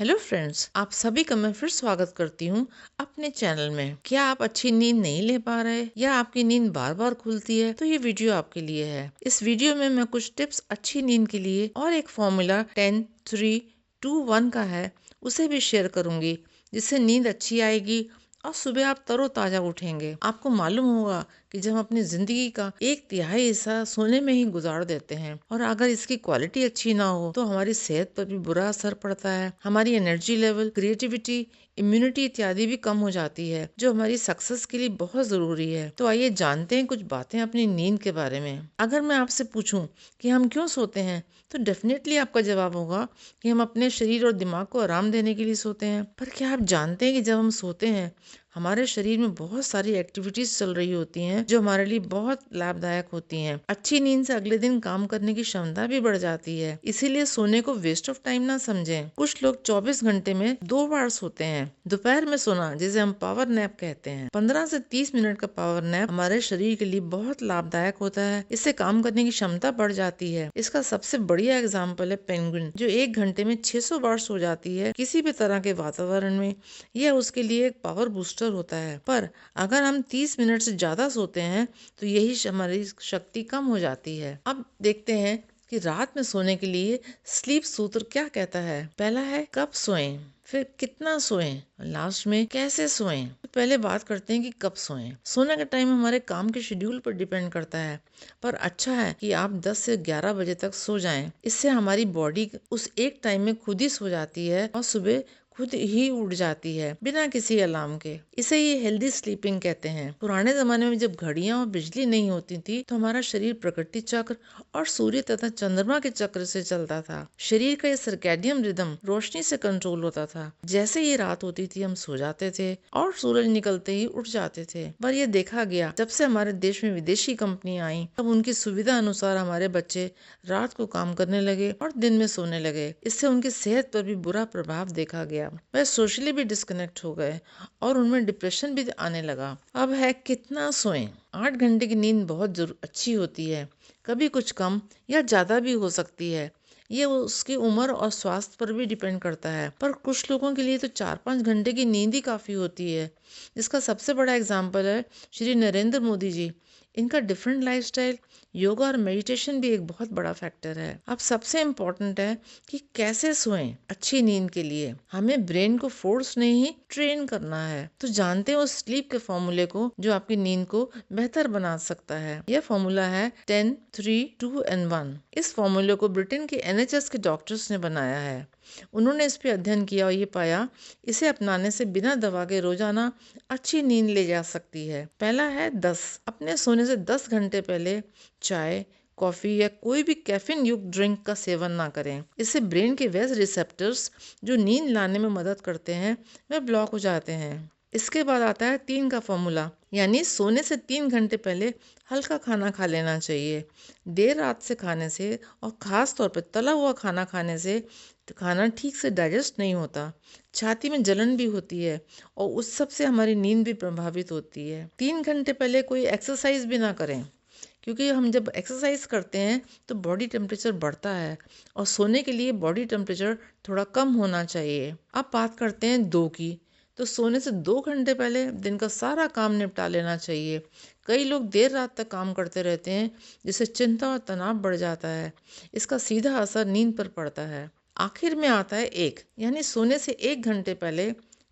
Hello friends, आप सभी का मैं फिर स्वागत करती हूँ अपने चैनल में। क्या आप अच्छी नींद नहीं ले पा रहे या आपकी नींद बार बार खुलती है तो ये वीडियो आपके लिए है। इस वीडियो में मैं कुछ टिप्स अच्छी नींद के लिए और एक फॉर्मूला 10-3-2-1 का है उसे भी शेयर करूंगी, जिससे नींद अच्छी आएगी और सुबह आप तरोताजा उठेंगे। आपको मालूम होगा कि जब हम अपनी जिंदगी का 1/3 हिस्सा सोने में ही गुजार देते हैं और अगर इसकी क्वालिटी अच्छी ना हो तो हमारी सेहत पर भी बुरा असर पड़ता है। हमारी एनर्जी लेवल, क्रिएटिविटी, इम्यूनिटी इत्यादि भी कम हो जाती है, जो हमारी सक्सेस के लिए बहुत जरूरी है। तो आइए जानते हैं कुछ बातें अपनी नींद के बारे में। अगर मैं आपसे पूछूं कि हम क्यों सोते हैं तो डेफिनेटली आपका जवाब होगा कि हम अपने शरीर और दिमाग को आराम देने के लिए सोते हैं। पर क्या आप जानते हैं कि जब हम सोते हैं हमारे शरीर में बहुत सारी एक्टिविटीज चल रही होती हैं जो हमारे लिए बहुत लाभदायक होती हैं। अच्छी नींद से अगले दिन काम करने की क्षमता भी बढ़ जाती है, इसीलिए सोने को वेस्ट ऑफ टाइम ना समझें। कुछ लोग 24 घंटे में 2 बार सोते हैं। दोपहर में सोना, जिसे हम पावर नैप कहते हैं, 15 से 30 मिनट का पावर नैप हमारे शरीर के लिए बहुत लाभदायक होता है। इससे काम करने की क्षमता बढ़ जाती है। इसका सबसे बढ़िया एग्जाम्पल है पेंगुइन, जो 1 घंटे में 600 बार सो जाती है किसी भी तरह के वातावरण में। यह उसके लिए एक पावर बूस्टर होता है। पर अगर हम 30 मिनट से ज्यादा सोते हैं तो यही हमारी शक्ति कम हो जाती है। अब देखते हैं कि रात में सोने के लिए स्लीप सूत्र क्या कहता है। पहला है कब सोएं, फिर कितना सोएं, लास्ट में कैसे सोएं। तो पहले बात करते हैं कि कब सोएं। सोने का टाइम हमारे काम के शेड्यूल पर डिपेंड करता है, पर अच्छा है कि आप 10 से 11 बजे तक सो जाएं। इससे हमारी बॉडी उस एक टाइम में खुद ही सो जाती है और सुबह खुद ही उठ जाती है बिना किसी अलार्म के। इसे ये हेल्दी स्लीपिंग कहते हैं। पुराने जमाने में जब घड़ियां और बिजली नहीं होती थी तो हमारा शरीर प्रकृति चक्र और सूर्य तथा चंद्रमा के चक्र से चलता था। शरीर का ये सर्कैडियन रिदम रोशनी से कंट्रोल होता था। जैसे ये रात होती थी हम सो जाते थे और सूरज निकलते ही उठ जाते थे। पर यह देखा गया जब से हमारे देश में विदेशी कंपनियां आई, तब उनकी सुविधा अनुसार हमारे बच्चे रात को काम करने लगे और दिन में सोने लगे। इससे उनकी सेहत पर भी बुरा प्रभाव देखा गया। वह सोशली भी डिस्कनेक्ट हो गए और उनमें डिप्रेशन भी आने लगा। अब है कितना सोएं। 8 घंटे की नींद बहुत अच्छी होती है, कभी कुछ कम या ज्यादा भी हो सकती है। ये उसकी उम्र और स्वास्थ्य पर भी डिपेंड करता है। पर कुछ लोगों के लिए तो 4-5 घंटे की नींद ही काफी होती है। इसका सबसे बड़ा एग्जाम्पल है श्री नरेंद्र मोदी जी। इनका डिफरेंट लाइफस्टाइल, योगा और मेडिटेशन भी एक बहुत बड़ा फैक्टर है। अब सबसे इम्पोर्टेंट है कि कैसे सोएं। अच्छी नींद के लिए हमें ब्रेन को फोर्स नहीं ट्रेन करना है। तो जानते हैं उस स्लीप के फॉर्मूले को जो आपकी नींद को बेहतर बना सकता है। यह फॉर्मूला है 10-3-2-1। इस फॉर्मूले को ब्रिटेन के NHS के डॉक्टर्स ने बनाया है। उन्होंने इस पे अध्ययन किया और ये पाया इसे अपनाने से बिना दवा के रोजाना अच्छी नींद ले जा सकती है। पहला है 10। अपने सोने से 10 घंटे पहले चाय, कॉफी या कोई भी कैफीन युक्त ड्रिंक का सेवन ना करें। इससे ब्रेन के वह रिसेप्टर्स जो नींद लाने में मदद करते हैं वे ब्लॉक हो जाते हैं। इसके बाद आता है 3 का फॉर्मूला, यानी सोने से 3 घंटे पहले हल्का खाना खा लेना चाहिए। देर रात से खाने से और खास तौर पर तला हुआ खाना खाने से खाना ठीक से डाइजेस्ट नहीं होता, छाती में जलन भी होती है और उस सब से हमारी नींद भी प्रभावित होती है। 3 घंटे पहले कोई एक्सरसाइज भी ना करें, क्योंकि हम जब एक्सरसाइज करते हैं तो बॉडी टेम्परेचर बढ़ता है और सोने के लिए बॉडी टेम्परेचर थोड़ा कम होना चाहिए। अब बात करते हैं 2 की। तो सोने से 2 घंटे पहले दिन का सारा काम निपटा लेना चाहिए। कई लोग देर रात तक काम करते रहते हैं, जिससे चिंता और तनाव बढ़ जाता है। इसका सीधा असर नींद पर पड़ता है। आखिर में आता है 1, यानी सोने से 1 घंटे पहले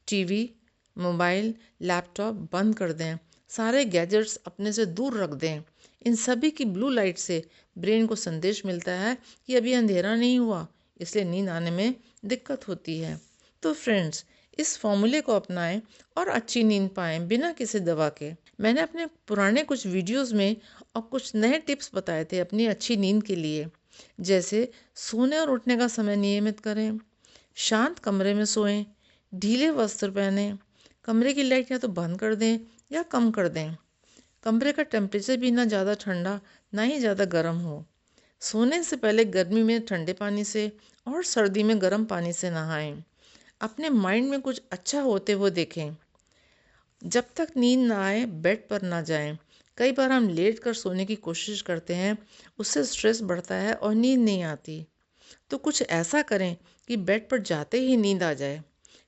टीवी, मोबाइल, लैपटॉप बंद कर दें। सारे गैजेट्स अपने से दूर रख दें। इन सभी की ब्लू लाइट से ब्रेन को संदेश मिलता है कि अभी अंधेरा नहीं हुआ, इसलिए नींद आने में दिक्कत होती है। तो फ्रेंड्स, इस फॉर्मूले को अपनाएं और अच्छी नींद पाएं बिना किसी दवा के। मैंने अपने पुराने कुछ वीडियोस में और कुछ नए टिप्स बताए थे अपनी अच्छी नींद के लिए, जैसे सोने और उठने का समय नियमित करें, शांत कमरे में सोएं, ढीले वस्त्र पहनें, कमरे की लाइट या तो बंद कर दें या कम कर दें, कमरे का टेम्परेचर भी ना ज़्यादा ठंडा ना ही ज़्यादा गर्म हो। सोने से पहले गर्मी में ठंडे पानी से और सर्दी में गर्म पानी से नहाएं। अपने माइंड में कुछ अच्छा होते हुए देखें। जब तक नींद ना आए बेड पर ना जाएं। कई बार हम लेट कर सोने की कोशिश करते हैं, उससे स्ट्रेस बढ़ता है और नींद नहीं आती। तो कुछ ऐसा करें कि बेड पर जाते ही नींद आ जाए।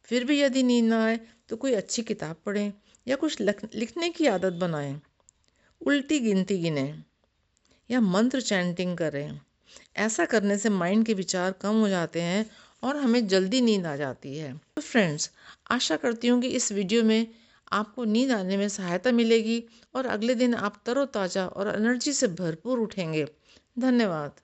फिर भी यदि नींद ना आए तो कोई अच्छी किताब पढ़ें या कुछ लिखने की आदत बनाएं, उल्टी गिनती गिनें या मंत्र चैंटिंग करें। ऐसा करने से माइंड के विचार कम हो जाते हैं और हमें जल्दी नींद आ जाती है। तो फ्रेंड्स, आशा करती हूँ कि इस वीडियो में आपको नींद आने में सहायता मिलेगी और अगले दिन आप तरोताज़ा और एनर्जी से भरपूर उठेंगे। धन्यवाद।